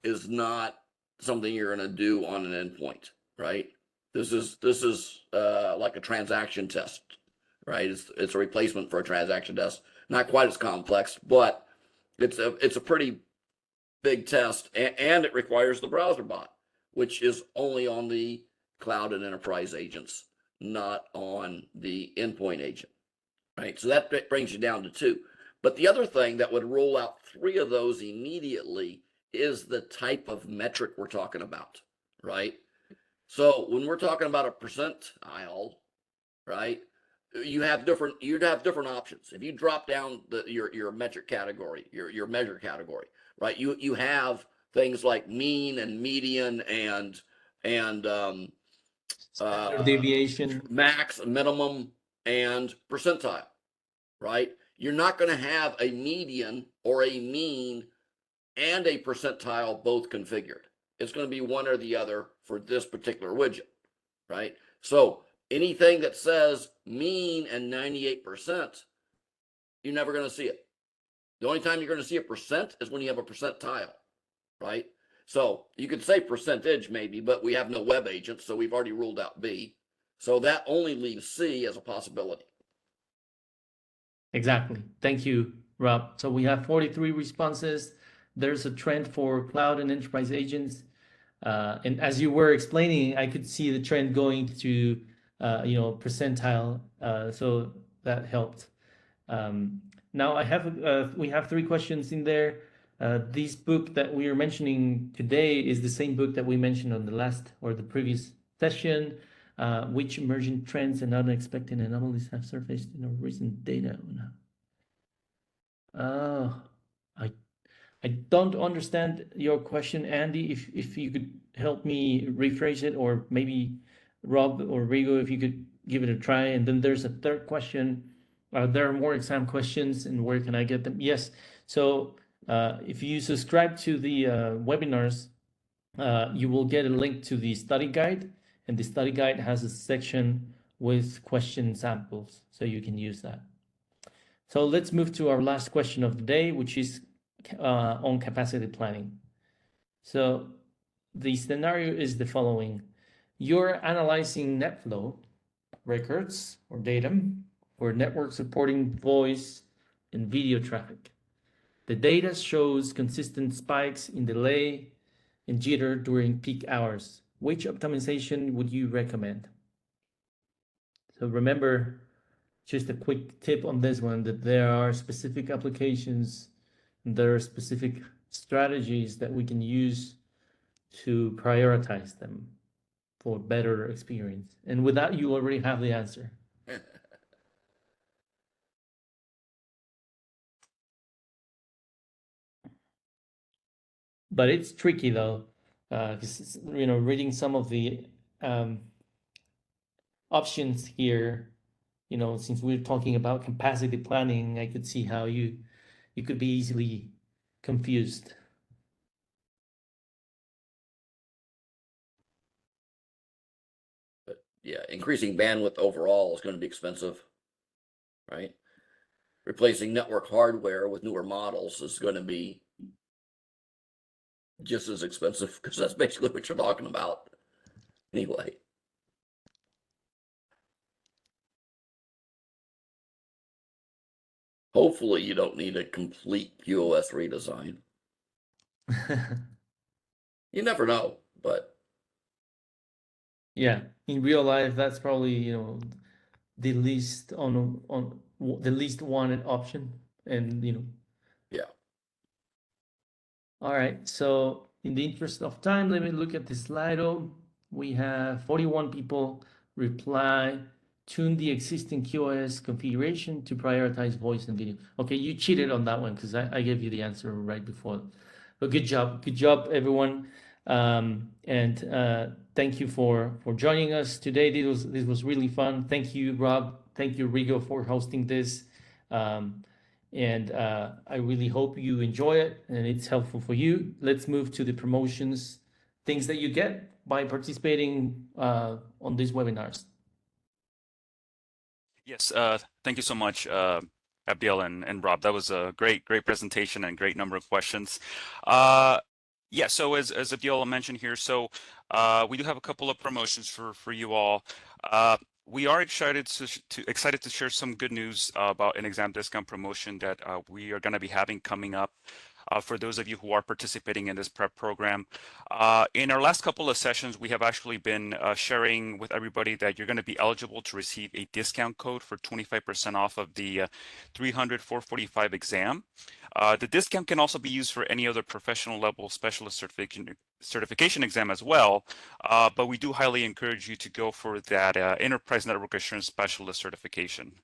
is not something you're going to do on an endpoint, right? This is like a transaction test, right? It's a replacement for a transaction test. Not quite as complex, but it's a pretty big test, and it requires the browser bot, which is only on the cloud and enterprise agents, not on the endpoint agent, right? So that brings you down to two. But the other thing that would roll out three of those immediately is the type of metric we're talking about, right? So when we're talking about a percentile, right, you'd have different options. If you drop down your metric category, your measure category, right, you have things like mean and median and
deviation,
max, minimum, and percentile, right? You're not going to have a median or a mean and a percentile both configured. It's going to be one or the other for this particular widget, right? So anything that says mean and 98%, you're never going to see it. The only time you're going to see a percent is when you have a percentile, right? So you could say percentage maybe, but we have no web agents, so we've already ruled out B. So that only leaves C as a possibility.
Exactly. Thank you, Rob. So we have 43 responses. There's a trend for cloud and enterprise agents. And as you were explaining, I could see the trend going to, percentile. So that helped. Now we have three questions in there. This book that we are mentioning today is the same book that we mentioned on the previous session. Which emerging trends and unexpected anomalies have surfaced in our recent data? I don't understand your question, Andy. If you could help me rephrase it, or maybe Rob or Rigo, if you could give it a try. And then there's a third question. There are more exam questions, and where can I get them? Yes. So if you subscribe to the webinars, you will get a link to the study guide, and the study guide has a section with question samples, so you can use that. So let's move to our last question of the day, which is on capacity planning. So the scenario is the following. You're analyzing NetFlow records or data for network supporting voice and video traffic. The data shows consistent spikes in delay and jitter during peak hours. Which optimization would you recommend? So remember, just a quick tip on this one, that there are specific applications, and there are specific strategies that we can use to prioritize them for better experience. And with that, you already have the answer. but it's tricky though, because reading some of the options here, since we're talking about capacity planning, I could see how you could be easily confused.
But yeah, increasing bandwidth overall is going to be expensive, right? Replacing network hardware with newer models is going to be just as expensive, because that's basically what you're talking about anyway. Hopefully you don't need a complete QoS redesign. You never know, but
Yeah, in real life, that's probably the least the least wanted option, and
yeah.
All right, so in the interest of time, let me look at the Slido. We have 41 people reply. Tune the existing QoS configuration to prioritize voice and video. Okay, you cheated on that one because I gave you the answer right before. But good job, everyone. And thank you for joining us today. This was really fun. Thank you, Rob. Thank you, Rigo, for hosting this. And I really hope you enjoy it and it's helpful for you. Let's move to the promotions, things that you get by participating on these webinars.
Yes, thank you so much, Abdiel and Rob. That was a great presentation and great number of questions. Yeah, so as Abdiel mentioned here, so we do have a couple of promotions for you all. We are excited to share some good news about an exam discount promotion that we are going to be having coming up. For those of you who are participating in this prep program. In our last couple of sessions, we have actually been sharing with everybody that you're going to be eligible to receive a discount code for 25% off of the 300-445 exam. The discount can also be used for any other professional level specialist certification exam as well, but we do highly encourage you to go for that Enterprise Network Assurance Specialist certification.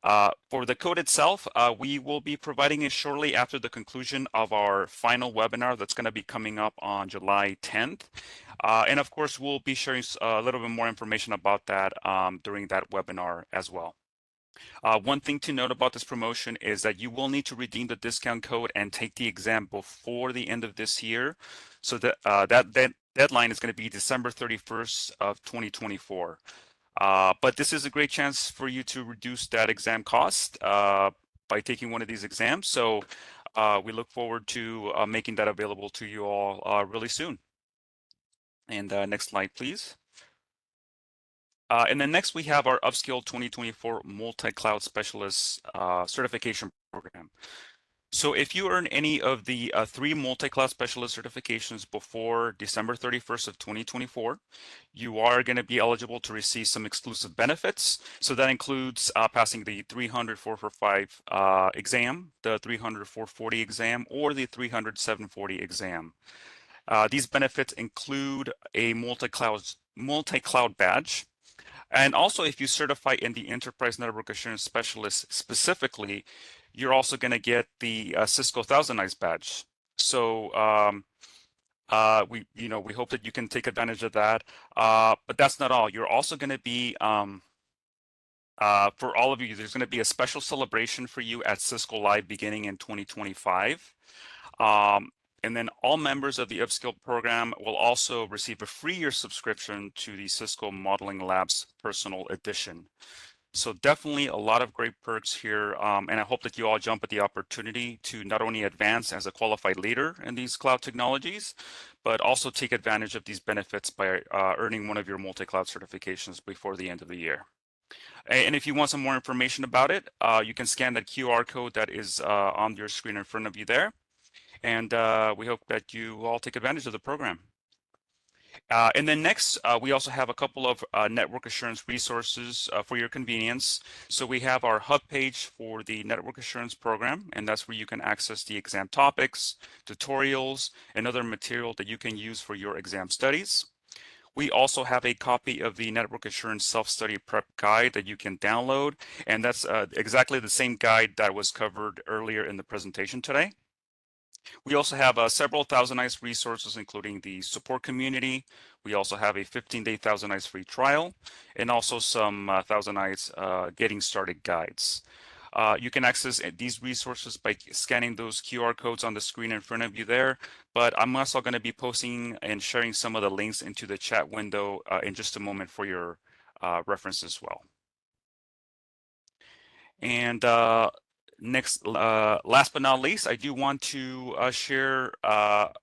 For the code itself, we will be providing it shortly after the conclusion of our final webinar that's going to be coming up on July 10th. And of course, we'll be sharing a little bit more information about that during that webinar as well. One thing to note about this promotion is that you will need to redeem the discount code and take the exam before the end of this year. So that deadline is going to be December 31st of 2024. But this is a great chance for you to reduce that exam cost by taking one of these exams. So we look forward to making that available to you all really soon. And next slide, please. And then next we have our Upskill 2024 Multi-Cloud Specialist Certification Program. So if you earn any of the 3 multi-cloud specialist certifications before December 31st of 2024, you are going to be eligible to receive some exclusive benefits. So that includes passing the 300-445 exam, the 300-440 exam, or the 300-740 exam. These benefits include a multi-cloud badge. And also, if you certify in the Enterprise Network Assurance Specialist specifically, you're also going to get the Cisco ThousandEyes badge. So we hope that you can take advantage of that. But that's not all. You're also going to be for all of you, there's going to be a special celebration for you at Cisco Live beginning in 2025. And then all members of the Upskill program will also receive a 3-year subscription to the Cisco Modeling Labs Personal Edition. So definitely a lot of great perks here. And I hope that you all jump at the opportunity to not only advance as a qualified leader in these cloud technologies, but also take advantage of these benefits by earning one of your multi-cloud certifications before the end of the year. And if you want some more information about it, you can scan that QR code that is on your screen in front of you there. And we hope that you all take advantage of the program. And then next, we also have a couple of network assurance resources for your convenience. So we have our hub page for the network assurance program, and that's where you can access the exam topics, tutorials, and other material that you can use for your exam studies. We also have a copy of the Network Assurance Self-Study Prep Guide that you can download, and that's exactly the same guide that was covered earlier in the presentation today. We also have several ThousandEyes resources, including the support community. We also have a 15-day ThousandEyes free trial, and also some ThousandEyes getting started guides. You can access these resources by scanning those QR codes on the screen in front of you there, but I'm also going to be posting and sharing some of the links into the chat window in just a moment for your reference as well. And last but not least, I do want to share our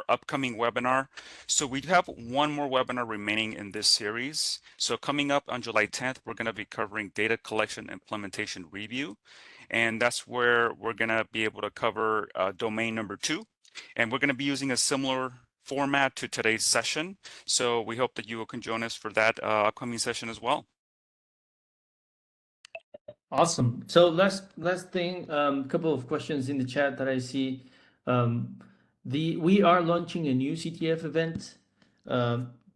upcoming webinar. So we have one more webinar remaining in this series. So coming up on July 10th, we're going to be covering data collection implementation review. And that's where we're going to be able to cover domain number 2. And we're going to be using a similar format to today's session. So we hope that you can join us for that upcoming session as well.
Awesome. So last thing, couple of questions in the chat that I see. We are launching a new CTF event.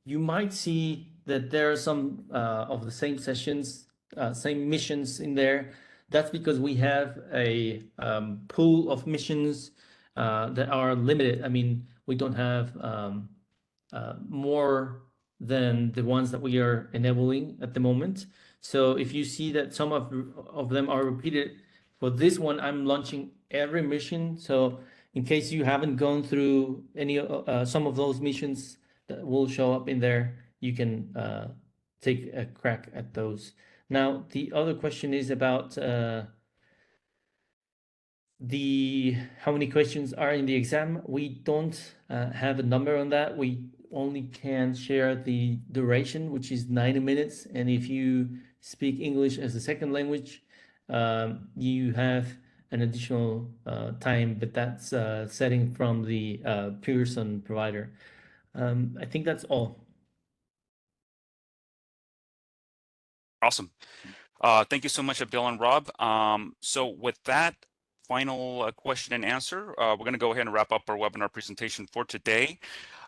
You might see that there are some of the same sessions, same missions in there. That's because we have a pool of missions that are limited. I mean, we don't have more than the ones that we are enabling at the moment. So if you see that some of them are repeated, for this one, I'm launching every mission. So in case you haven't gone through any some of those missions that will show up in there, you can take a crack at those. Now, the other question is about how many questions are in the exam. We don't have a number on that. We only can share the duration, which is 90 minutes. And if you speak English as a second language, you have an additional time, but that's setting from the Pearson provider. I think that's all.
Awesome. Thank you so much, Abdel and Rob. So with that final question and answer, we're going to go ahead and wrap up our webinar presentation for today.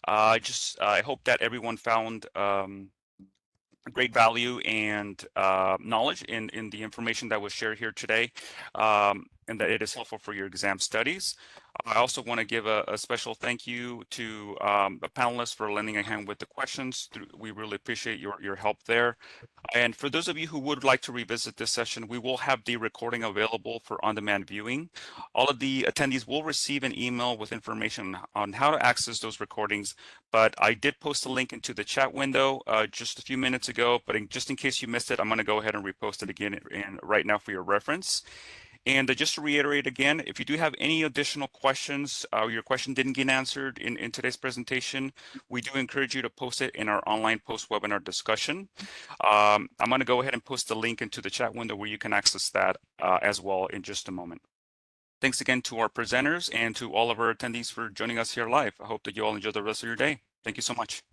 I hope that everyone found great value and knowledge in the information that was shared here today, and that it is helpful for your exam studies. I also want to give a special thank you to the panelists for lending a hand with the questions. We really appreciate your help there. And for those of you who would like to revisit this session, we will have the recording available for on-demand viewing. All of the attendees will receive an email with information on how to access those recordings, but I did post a link into the chat window just a few minutes ago, but just in case you missed it, I'm going to go ahead and repost it again right now for your reference. And just to reiterate again, if you do have any additional questions, your question didn't get answered in today's presentation, we do encourage you to post it in our online post-webinar discussion. I'm going to go ahead and post the link into the chat window where you can access that as well in just a moment. Thanks again to our presenters and to all of our attendees for joining us here live. I hope that you all enjoy the rest of your day. Thank you so much.